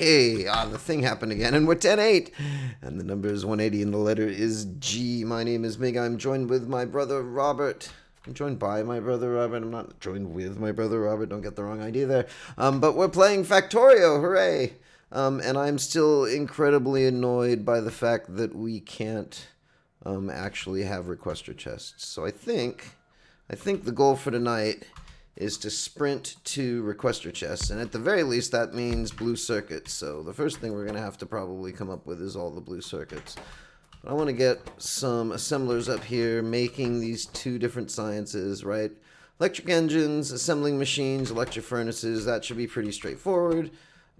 Okay, the thing happened again, and we're 10-8. And the number is 180, and the letter is G. My name is Mig. I'm joined with my brother Robert. I'm joined by my brother Robert. I'm not joined with my brother Robert. Don't get the wrong idea there. But we're playing Factorio. Hooray! And I'm still incredibly annoyed by the fact that we can't actually have requester chests. So I think the goal for tonight is to sprint to requester chests, and at the very least that means blue circuits. So the first thing we're going to have to probably come up with is all the blue circuits. But I want to get some assemblers up here making these two different sciences, right? Electric engines, assembling machines, electric furnaces, that should be pretty straightforward.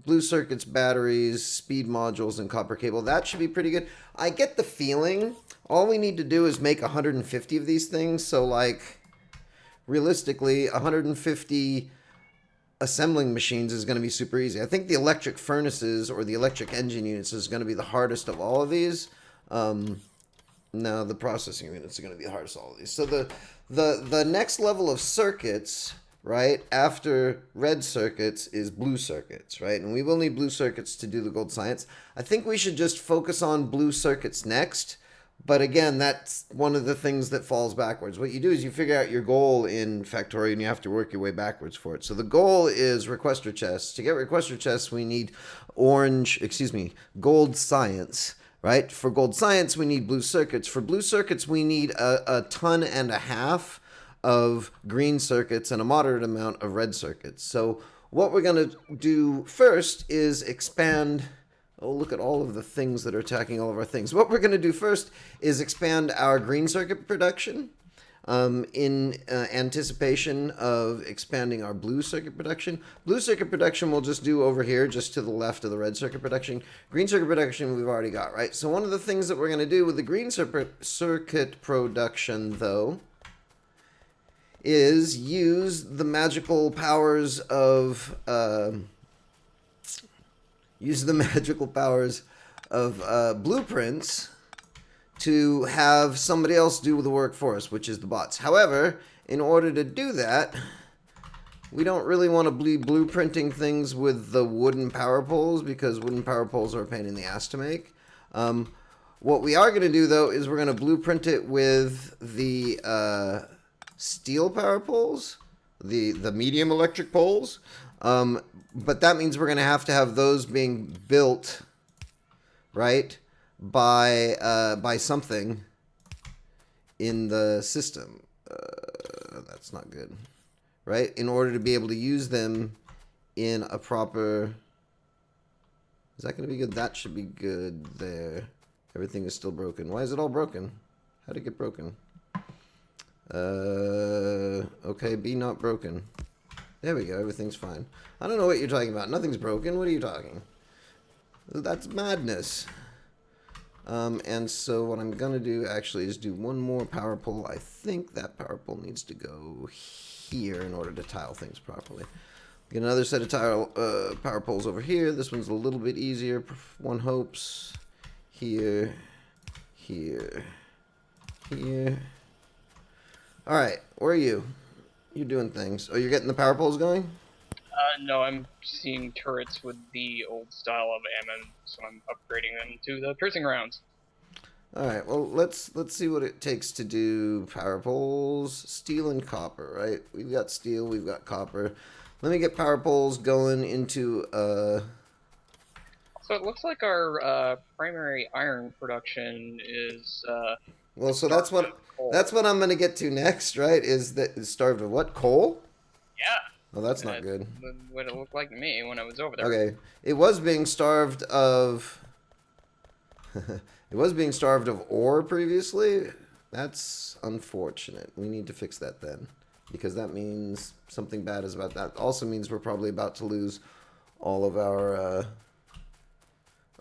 Blue circuits, batteries, speed modules, and copper cable, that should be pretty good. I get the feeling all we need to do is make 150 of these things, so like realistically, 150 assembling machines is going to be super easy. I think the electric furnaces or the electric engine units is going to be the hardest of all of these. No, the processing units are going to be the hardest of all of these. So the next level of circuits, right, after red circuits is blue circuits, right? And we will need blue circuits to do the gold science. I think we should just focus on blue circuits next. But again, that's one of the things that falls backwards. What you do is you figure out your goal in Factorio and you have to work your way backwards for it. So the goal is requester chests. To get requester chests, we need gold science, right? For gold science, we need blue circuits. For blue circuits, we need a ton and a half of green circuits and a moderate amount of red circuits. So what we're going to do first is expand. Oh, look at all of the things that are attacking all of our things. What we're going to do first is expand our green circuit production in anticipation of expanding our blue circuit production. Blue circuit production we'll just do over here, just to the left of the red circuit production. Green circuit production we've already got, right? So one of the things that we're going to do with the green circuit production, though, is use the magical powers of blueprints to have somebody else do the work for us, which is the bots. However, in order to do that, we don't really want to be blueprinting things with the wooden power poles, because wooden power poles are a pain in the ass to make. What we are going to do, though, is we're going to blueprint it with the steel power poles, the medium electric poles. But that means we're going to have those being built, right, by something in the system. That's not good, right? In order to be able to use them in a proper... Is that going to be good? That should be good there. Everything is still broken. Why is it all broken? How did it get broken? Okay, be not broken. There we go. Everything's fine. I don't know what you're talking about. Nothing's broken. What are you talking? That's madness. And so what I'm going to do actually is do one more power pole. I think that power pole needs to go here in order to tile things properly. Get another set of power poles over here. This one's a little bit easier. One hopes. Here. Here. Here. All right. Where are you? You're doing things. Oh, you're getting the power poles going? No, I'm seeing turrets with the old style of Ammon, so I'm upgrading them to the piercing rounds. All right. Well, let's see what it takes to do power poles. Steel and copper, right? We've got steel. We've got copper. Let me get power poles going into. So it looks like our primary iron production is. Well, so that's what I'm going to get to next, right? Is starved of what? Coal? Yeah. Oh, that's not good. What it looked like to me when I was over there. Okay, it was being starved of. It was being starved of ore previously. That's unfortunate. We need to fix that then, because that means something bad is about that. Also means we're probably about to lose all of our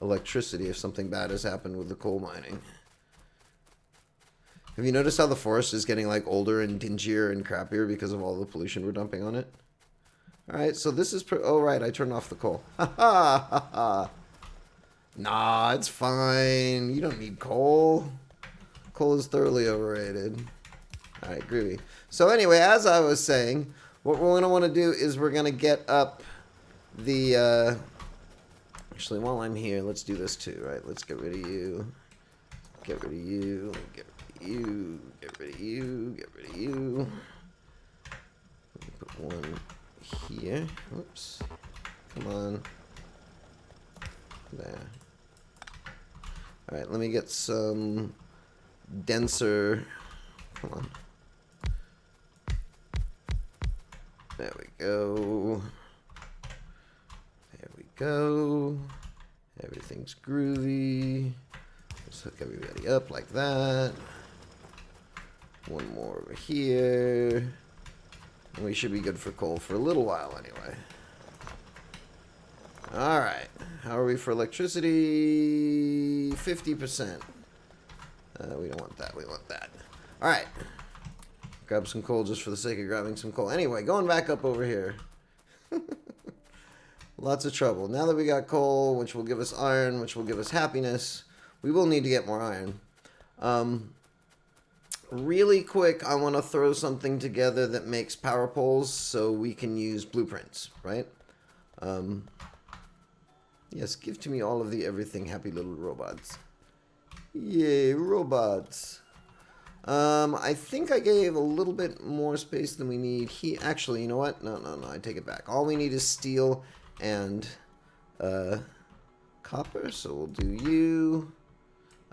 electricity if something bad has happened with the coal mining. Have you noticed how the forest is getting like older and dingier and crappier because of all the pollution we're dumping on it? All right, so this is... oh, right, I turned off the coal. Ha ha ha ha. Nah, it's fine. You don't need coal. Coal is thoroughly overrated. All right, groovy. So anyway, as I was saying, what we're going to want to do is we're going to get up the... Actually, while I'm here, let's do this too, right? Let's get rid of you. Get rid of you. Get rid of you. Get rid of you. Get rid of you. Let me put one here. Whoops. Come on. There. Alright, let me get some denser. Come on. There we go. There we go. Everything's groovy. Let's hook everybody up like that. One more over here. And we should be good for coal for a little while anyway. Alright. How are we for electricity? 50%. We don't want that. We want that. Alright. Grab some coal just for the sake of grabbing some coal. Anyway, going back up over here. Lots of trouble. Now that we got coal, which will give us iron, which will give us happiness, we will need to get more iron. Really quick, I want to throw something together that makes power poles so we can use blueprints, right? Yes, give to me all of the everything happy little robots. Yay, robots. I think I gave a little bit more space than we need. Actually, you know what? No, I take it back. All we need is steel and copper, so we'll do you.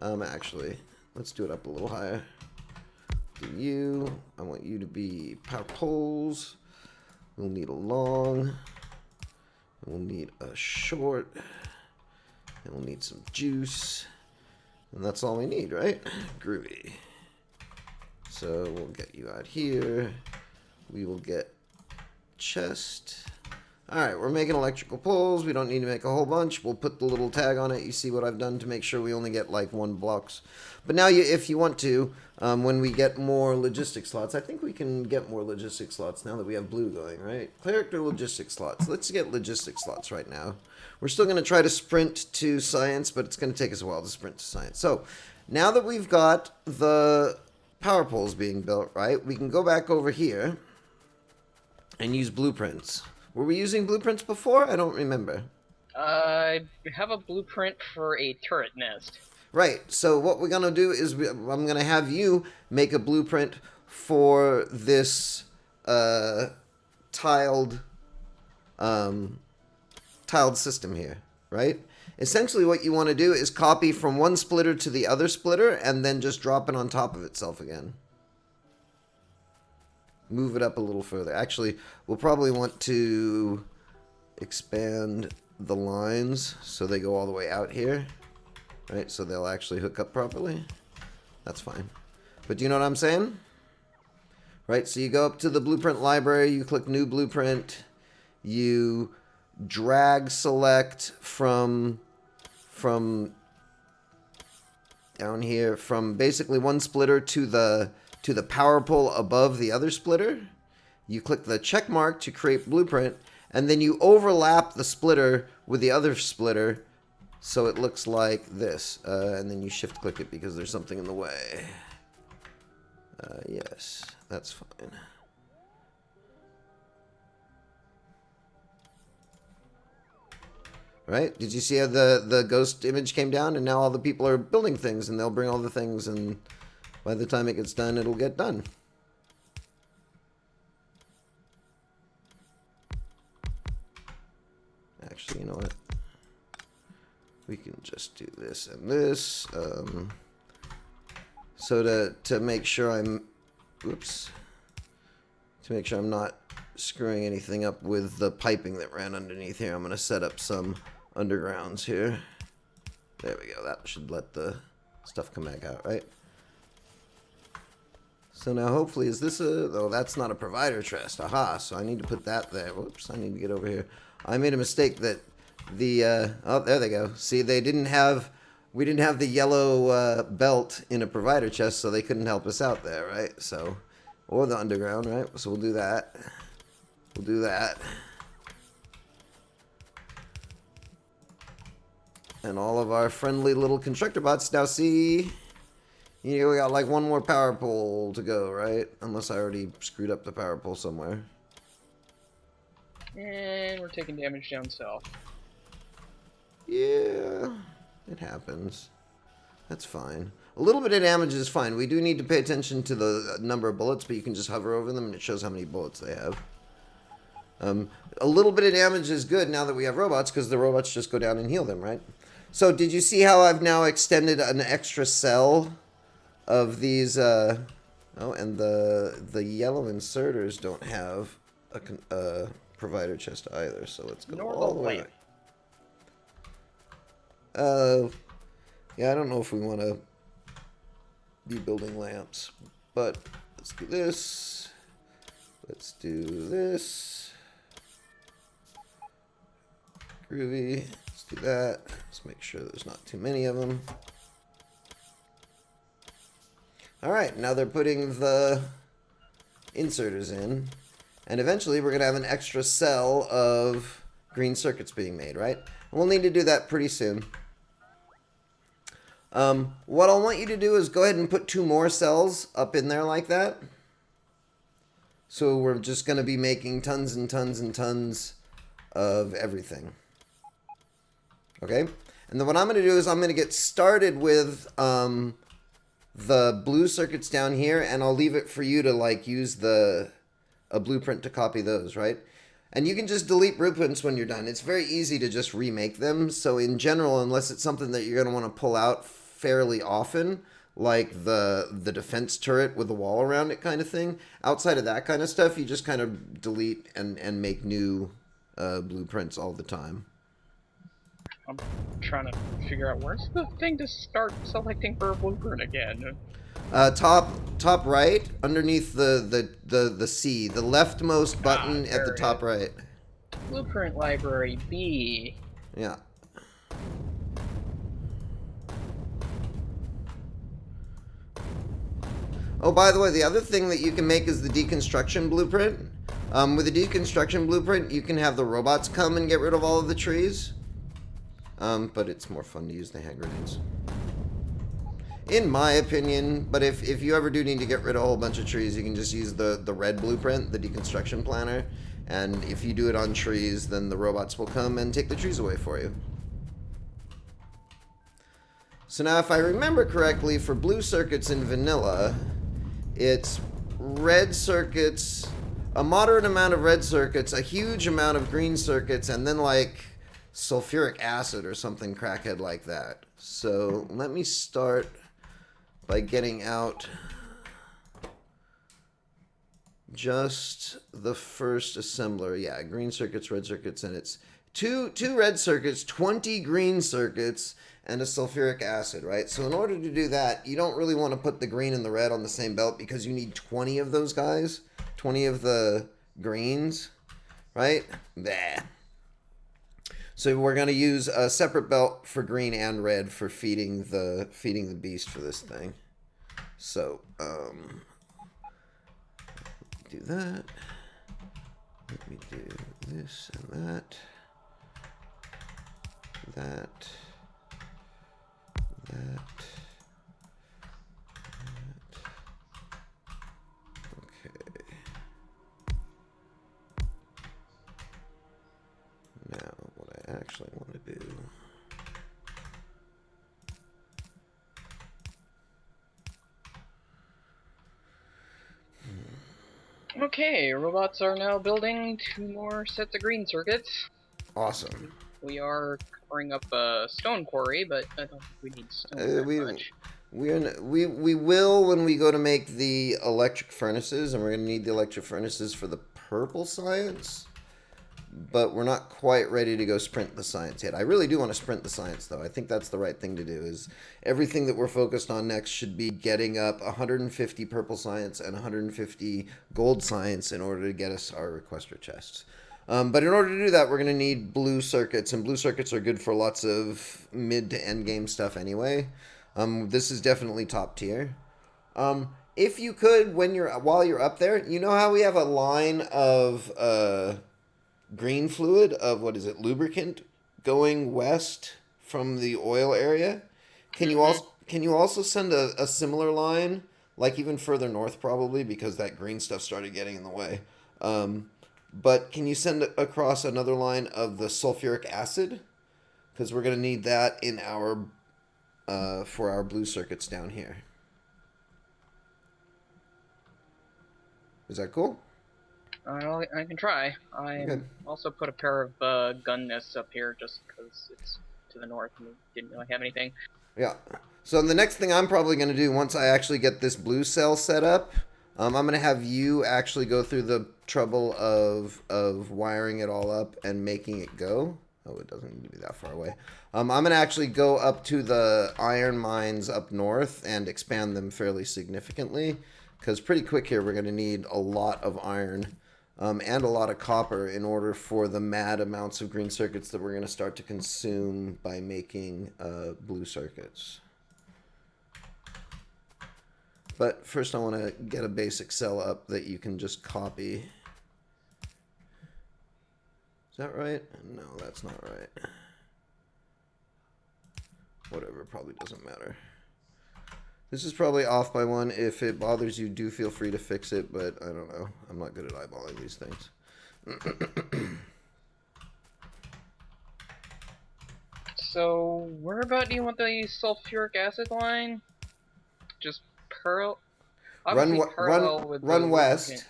Actually, let's do it up a little higher. Do you. I want you to be power poles. We'll need a long. We'll need a short. And we'll need some juice. And that's all we need, right? Groovy. So we'll get you out here. We will get chest. Alright, we're making electrical poles. We don't need to make a whole bunch. We'll put the little tag on it. You see what I've done to make sure we only get like 1 blocks. But now, if you want to, when we get more logistic slots, I think we can get more logistic slots now that we have blue going, right? Character logistic slots. Let's get logistic slots right now. We're still going to try to sprint to science, but it's going to take us a while to sprint to science. So, now that we've got the power poles being built, right, we can go back over here and use blueprints. Were we using blueprints before? I don't remember. I have a blueprint for a turret nest. Right, so what we're going to do is I'm going to have you make a blueprint for this tiled system here, right? Essentially what you want to do is copy from one splitter to the other splitter and then just drop it on top of itself again. Move it up a little further. Actually, we'll probably want to expand the lines so they go all the way out here. Right, so they'll actually hook up properly. That's fine. But do you know what I'm saying? Right, so you go up to the blueprint library, you click new blueprint, you drag select from down here, from basically one splitter to the power pole above the other splitter. You click the check mark to create blueprint, and then you overlap the splitter with the other splitter so it looks like this. And then you shift click it because there's something in the way. Yes, that's fine. Right? Did you see how the ghost image came down and now all the people are building things and they'll bring all the things and by the time it gets done, it'll get done. Actually, you know what? We can just do this and this. So to make sure I'm... Oops. To make sure I'm not screwing anything up with the piping that ran underneath here, I'm going to set up some undergrounds here. There we go. That should let the stuff come back out, right? So now hopefully, is this a... Oh, that's not a provider chest. Aha, so I need to put that there. Whoops, I need to get over here. I made a mistake that the... oh, there they go. See, they didn't have... We didn't have the yellow belt in a provider chest, so they couldn't help us out there, right? So, or the underground, right? So we'll do that. We'll do that. And all of our friendly little constructor bots now see... You know, we got like one more power pole to go, right? Unless I already screwed up the power pole somewhere. And we're taking damage down south. Yeah, happens. That's fine. A little bit of damage is fine. We do need to pay attention to the number of bullets, but you can just hover over them and it shows how many bullets they have. A little bit of damage is good now that we have robots, because the robots just go down and heal them, right? So did you see how I've now extended an extra cell of these? Oh, and the yellow inserters don't have a provider chest either. So let's go all the way. Yeah, I don't know if we want to be building lamps, but let's do this. Let's do this. Groovy. Let's do that. Let's make sure there's not too many of them. All right, now they're putting the inserters in, and eventually we're going to have an extra cell of green circuits being made, right? And we'll need to do that pretty soon. What I want you to do is go ahead and put 2 more cells up in there like that. So we're just going to be making tons and tons and tons of everything. Okay? And then what I'm going to do is I'm going to get started with the blue circuits down here, and I'll leave it for you to like use a blueprint to copy those, right? And you can just delete blueprints when you're done. It's very easy to just remake them. So in general, unless it's something that you're going to want to pull out fairly often, like the defense turret with the wall around it kind of thing, outside of that kind of stuff, you just kind of delete and make new blueprints all the time. I'm trying to figure out where's the thing to start selecting for a blueprint again. Top right, underneath the C, the leftmost button at the top right. Blueprint library B. Yeah. Oh, by the way, the other thing that you can make is the deconstruction blueprint. With the deconstruction blueprint, you can have the robots come and get rid of all of the trees. But it's more fun to use the hand grenades. In my opinion, but if you ever do need to get rid of a whole bunch of trees, you can just use the red blueprint, the deconstruction planner. And if you do it on trees, then the robots will come and take the trees away for you. So now if I remember correctly, for blue circuits in vanilla, it's red circuits, a moderate amount of red circuits, a huge amount of green circuits, and then like sulfuric acid or something crackhead like that. So let me start by getting out just the first assembler. Yeah, green circuits, red circuits, and it's two red circuits, 20 green circuits, and a sulfuric acid, right? So in order to do that, you don't really want to put the green and the red on the same belt because you need 20 of those guys, 20 of the greens, right? Bah. So we're going to use a separate belt for green and red for feeding the beast for this thing. So, do that. Let me do this and that. That. Okay. Now, what I actually want to do. Okay, robots are now building 2 more sets of green circuits. Awesome. We are covering up a stone quarry, but I don't think we need stone very much. We will when we go to make the electric furnaces, and we're going to need the electric furnaces for the purple science. But we're not quite ready to go sprint the science yet. I really do want to sprint the science, though. I think that's the right thing to do. Is everything that we're focused on next should be getting up 150 purple science and 150 gold science in order to get us our requester chests. But in order to do that, we're going to need blue circuits, and blue circuits are good for lots of mid to end game stuff anyway. This is definitely top tier. If you could, while you're up there, you know how we have a line of green fluid of lubricant going west from the oil area? Can you also send a similar line, like even further north probably, because that green stuff started getting in the way. But can you send across another line of the sulfuric acid? Because we're going to need that in our for our blue circuits down here. Is that cool? I can try. I Okay. also put a pair of gun nests up here just because it's to the north and we didn't really have anything. Yeah. So the next thing I'm probably going to do once I actually get this blue cell set up, I'm going to have you actually go through the trouble of wiring it all up and making it go. Oh, it doesn't need to be that far away. I'm going to actually go up to the iron mines up north and expand them fairly significantly, because pretty quick here we're going to need a lot of iron and a lot of copper in order for the mad amounts of green circuits that we're going to start to consume by making blue circuits. But first I want to get a basic cell up that you can just copy. Is that right? No, that's not right. Whatever, probably doesn't matter. This is probably off by one. If it bothers you, do feel free to fix it, but I don't know. I'm not good at eyeballing these things. So, where about do you want the sulfuric acid line? Just obviously parallel with the run west. lubricant.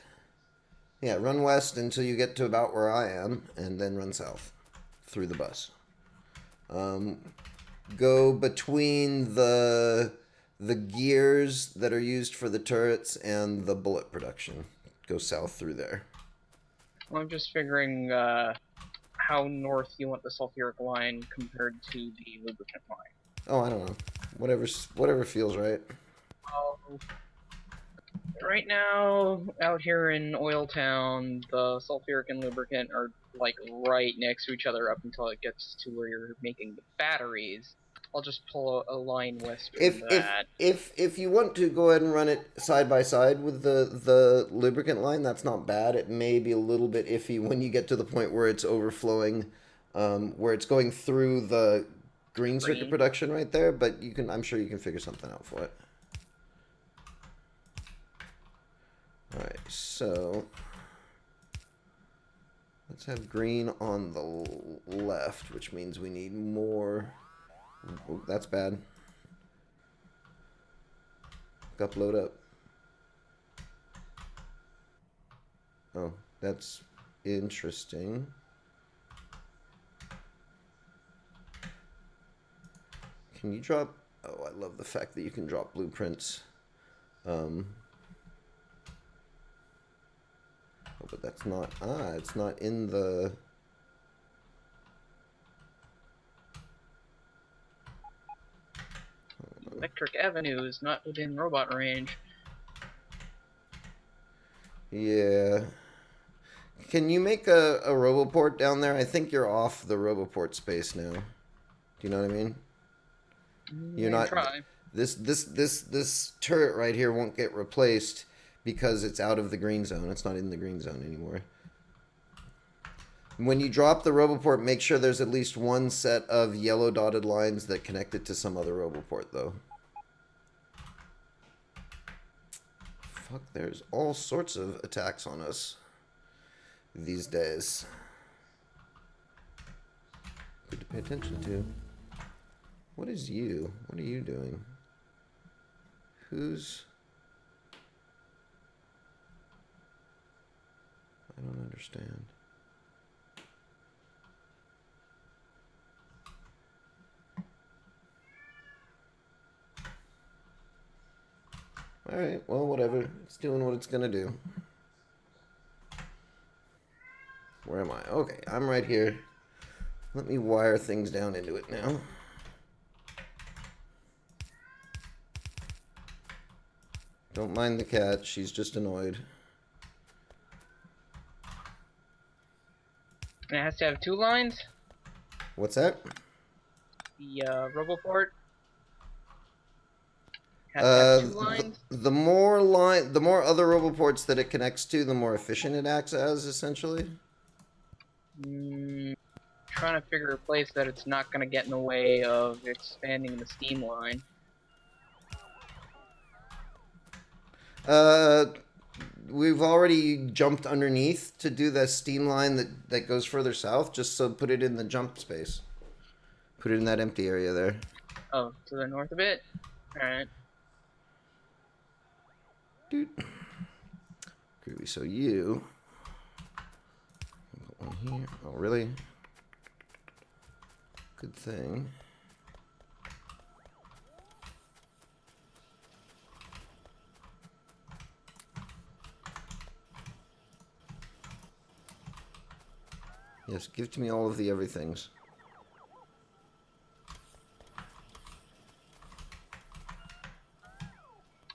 Yeah, run west until you get to about where I am, and then run south through the bus. Go between the gears that are used for the turrets and the bullet production. Go south through there. Well, I'm just figuring how north you want the sulfuric line compared to the lubricant line. Oh, I don't know. Whatever feels right. Right now, out here in Oil Town, the sulfuric and lubricant are like right next to each other up until it gets to where you're making the batteries. I'll just pull a line west from that. If you want to go ahead and run it side by side with the lubricant line, that's not bad. It may be a little bit iffy when you get to the point where it's overflowing, where it's going through the green circuit production right there. But I'm sure you can figure something out for it. All right, so let's have green on the left, which means we need more. Oh, that's bad. Load up. Oh, that's interesting. Can you drop... Oh, I love the fact that you can drop blueprints. Oh, but that's not... Ah, it's not in the... Electric Avenue is not within robot range. Yeah. Can you make a roboport down there? I think you're off the roboport space now. Do you know what I mean? You're not... Try. This turret right here won't get replaced because it's out of the green zone. It's not in the green zone anymore. When you drop the roboport, make sure there's at least one set of yellow dotted lines that connect it to some other roboport, though. Fuck, there's all sorts of attacks on us these days. Good to pay attention to. What is you? What are you doing? Who's... I don't understand. Alright, well, whatever. It's doing what it's gonna do. Where am I? Okay, I'm right here. Let me wire things down into it now. Don't mind the cat, she's just annoyed. And it has to have 2 lines? What's that? The roboport has to have 2 lines? The more other roboports that it connects to, the more efficient it acts as, essentially. Trying to figure a place that it's not going to get in the way of expanding the steam line. We've already jumped underneath to do the steam line that goes further south, just so put it in the jump space. Put it in that empty area there. Oh, to the north a bit? Alright. Dude. Groovy. So you put one here. Oh, really? Good thing. Yes, give to me all of the everythings.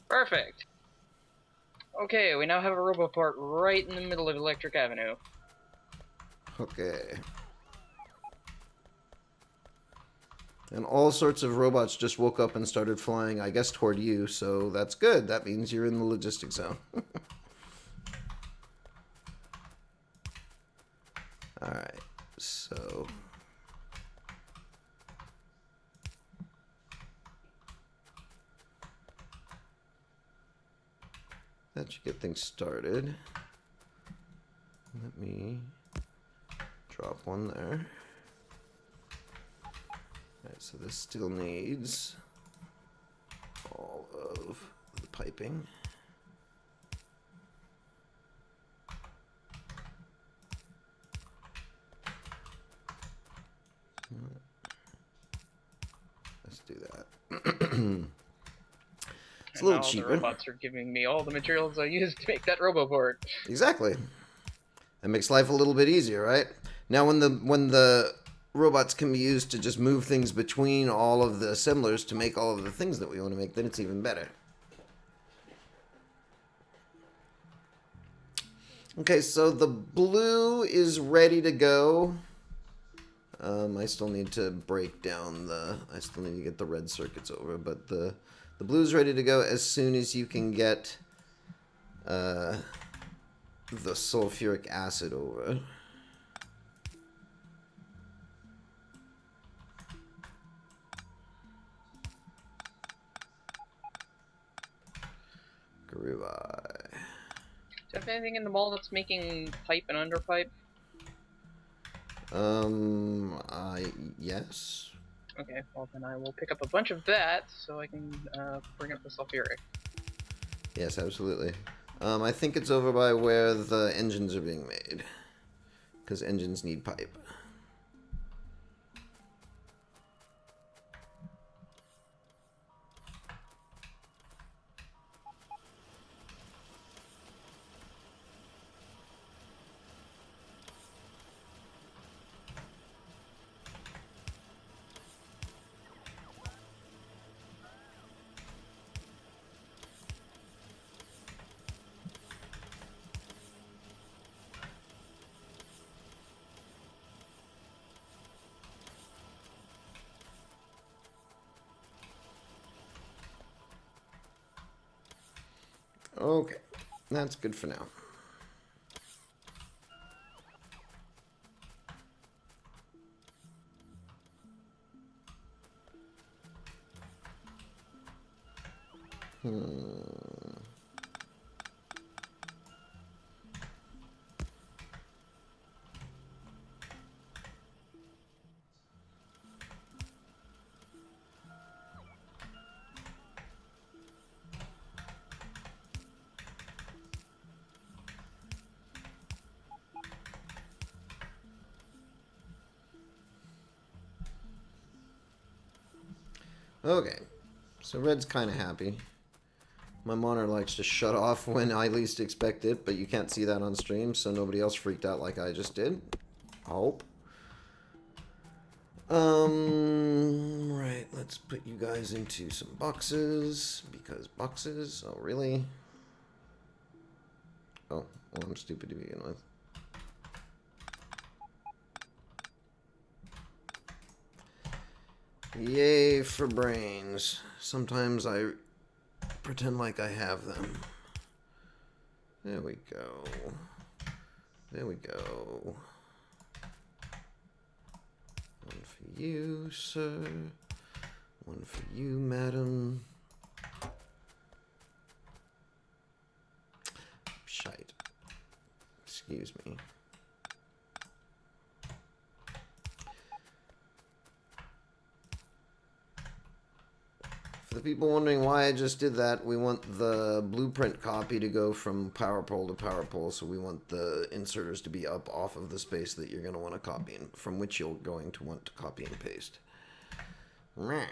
Perfect. Okay, we now have a roboport right in the middle of Electric Avenue. Okay. And all sorts of robots just woke up and started flying, I guess, toward you, so that's good. That means you're in the logistics zone. Alright, so... that should get things started. Let me drop one there. Alright, so this still needs all of the piping. Let's do that. It's a And little now the cheaper. robots are giving me all the materials I used to make that roboport. Exactly. That makes life a little bit easier, right? Now when the robots can be used to just move things between all of the assemblers to make all of the things that we want to make, then it's even better. Okay, so the blue is ready to go. I still need to break down I still need to get the red circuits over, but the blue's ready to go as soon as you can get the sulfuric acid over. Groovy. Do you have anything in the mall that's making pipe and underpipe? Yes. Okay, well then I will pick up a bunch of that so I can bring up the sulfuric. Yes, absolutely. I think it's over by where the engines are being made. Because engines need pipe. Okay, that's good for now. Okay, so red's kind of happy. My monitor likes to shut off when I least expect it, but you can't see that on stream, so nobody else freaked out like I just did. I hope. Right, let's put you guys into some boxes, because boxes, oh really? Oh, well I'm stupid to begin with. Yay for brains. Sometimes I pretend like I have them. There we go. There we go. One for you, sir. One for you, madam. Shite. Excuse me. For the people wondering why I just did that, we want the blueprint copy to go from power pole to power pole, so we want the inserters to be up off of the space that you're going to want to copy, and from which you're going to want to copy and paste. And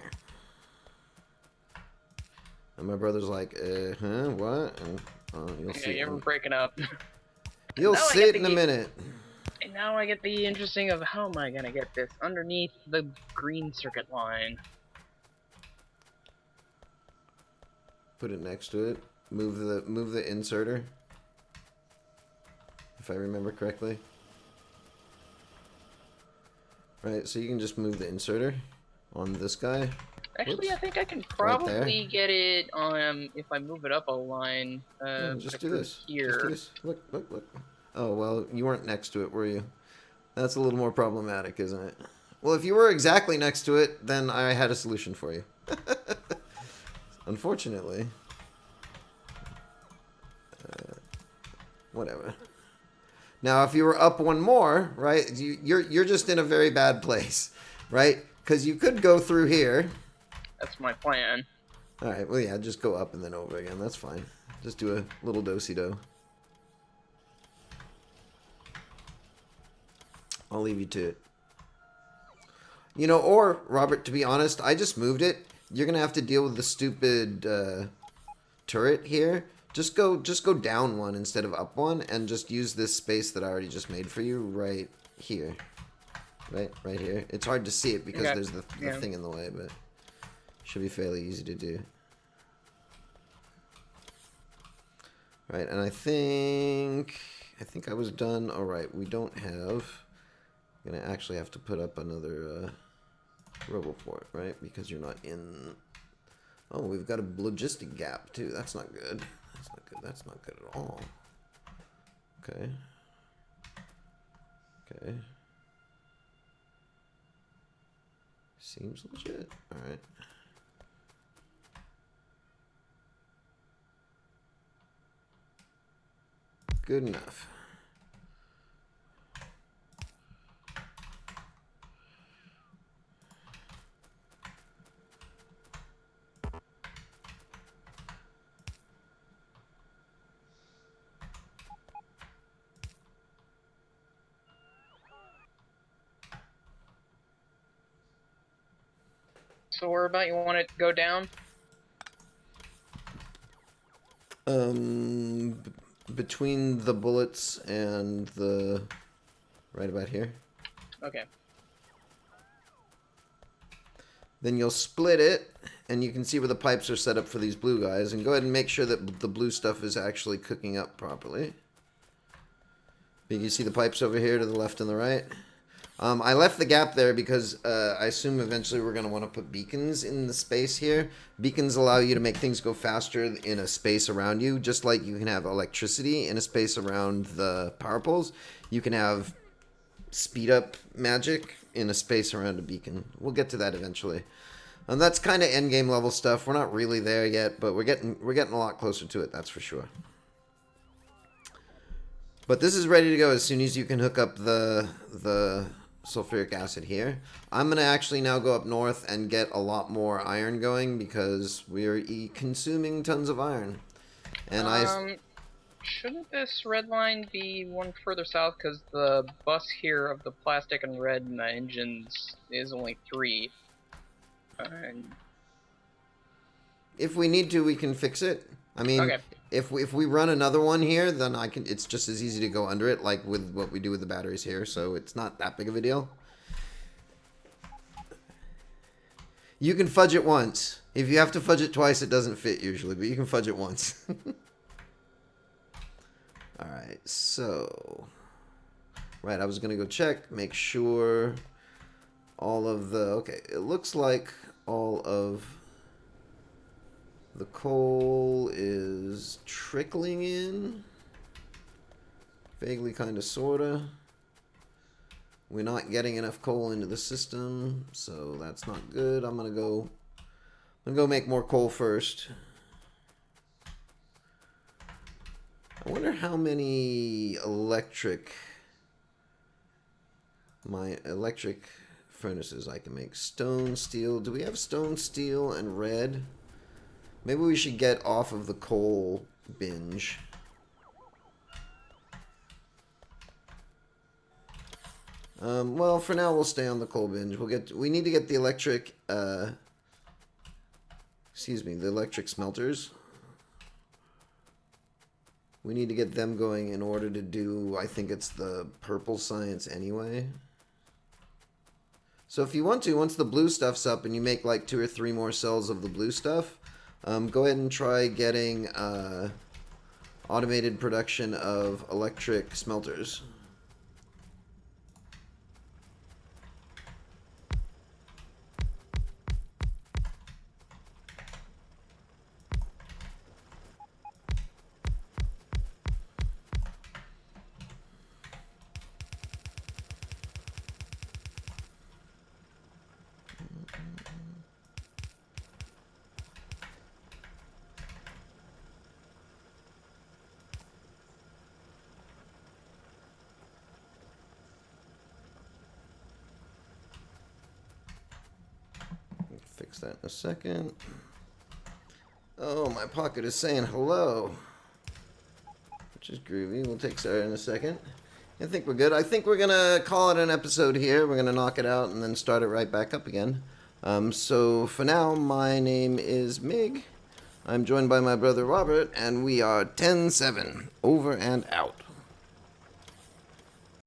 my brother's like, what? And, you'll see. Yeah, you're breaking up. You'll see it in a minute. And now I get the interesting of how am I gonna get this underneath the green circuit line? Put it next to it. Move the inserter. If I remember correctly. Right, so you can just move the inserter on this guy. Actually, Whoops. I think I can probably get it if I move it up a line. Just do this. Here. Just do this. Look. Oh, well, you weren't next to it, were you? That's a little more problematic, isn't it? Well, if you were exactly next to it, then I had a solution for you. Unfortunately. Whatever. Now, if you were up one more, right, you're just in a very bad place, right? Because you could go through here. That's my plan. All right, well, yeah, just go up and then over again. That's fine. Just do a little do-si-do. I'll leave you to it. You know, or, Robert, to be honest, I just moved it. You're going to have to deal with the stupid turret here. Just go down one instead of up one, and just use this space that I already just made for you right here. Right here. It's hard to see it because there's the thing in the way, but should be fairly easy to do. Right, and I think I was done. All right, we don't have. I'm gonna actually have to put up another RoboPort, right? Because you're not in. Oh, we've got a logistic gap too. That's not good. That's not good. That's not good at all. Okay. Okay. Seems legit. All right. Good enough. So where about you want it to go down? Between the bullets and the right about here. Okay. Then you'll split it, and you can see where the pipes are set up for these blue guys. And go ahead and make sure that the blue stuff is actually cooking up properly. You can see the pipes over here to the left and the right. I left the gap there because I assume eventually we're going to want to put beacons in the space here. Beacons allow you to make things go faster in a space around you, just like you can have electricity in a space around the power poles. You can have speed up magic in a space around a beacon. We'll get to that eventually. And that's kind of end game level stuff. We're not really there yet, but we're getting a lot closer to it, that's for sure. But this is ready to go as soon as you can hook up the sulfuric acid here. I'm going to actually now go up north and get a lot more iron going because we're consuming tons of iron. And shouldn't this red line be one further south? Because the bus here of the plastic and red and the engines is only 3. If we need to, we can fix it. I mean, okay. if we run another one here, then it's just as easy to go under it, like with what we do with the batteries here, so it's not that big of a deal. You can fudge it once. If you have to fudge it twice, it doesn't fit usually, but you can fudge it once. Alright, so... Right, I was going to go check, make sure all of the... Okay, it looks like all of... The coal is trickling in. Vaguely, kind of, sorta. We're not getting enough coal into the system, so that's not good. I'm gonna go make more coal first. I wonder how many my electric furnaces I can make. Stone, steel. Do we have stone, steel, and red? Maybe we should get off of the coal binge. Well, for now we'll stay on the coal binge. We need to get the electric, excuse me, the electric smelters. We need to get them going in order to do, I think it's the purple science anyway. So if you want to, once the blue stuff's up and you make like 2 or 3 more cells of the blue stuff, go ahead and try getting automated production of electric smelters. Fix that in a second. Oh, my pocket is saying hello, which is groovy. We'll take Sarah in a second. I think we're good. I think we're going to call it an episode here. We're going to knock it out and then start it right back up again. So for now, my name is Mig. I'm joined by my brother Robert, and we are 10-7. Over and out.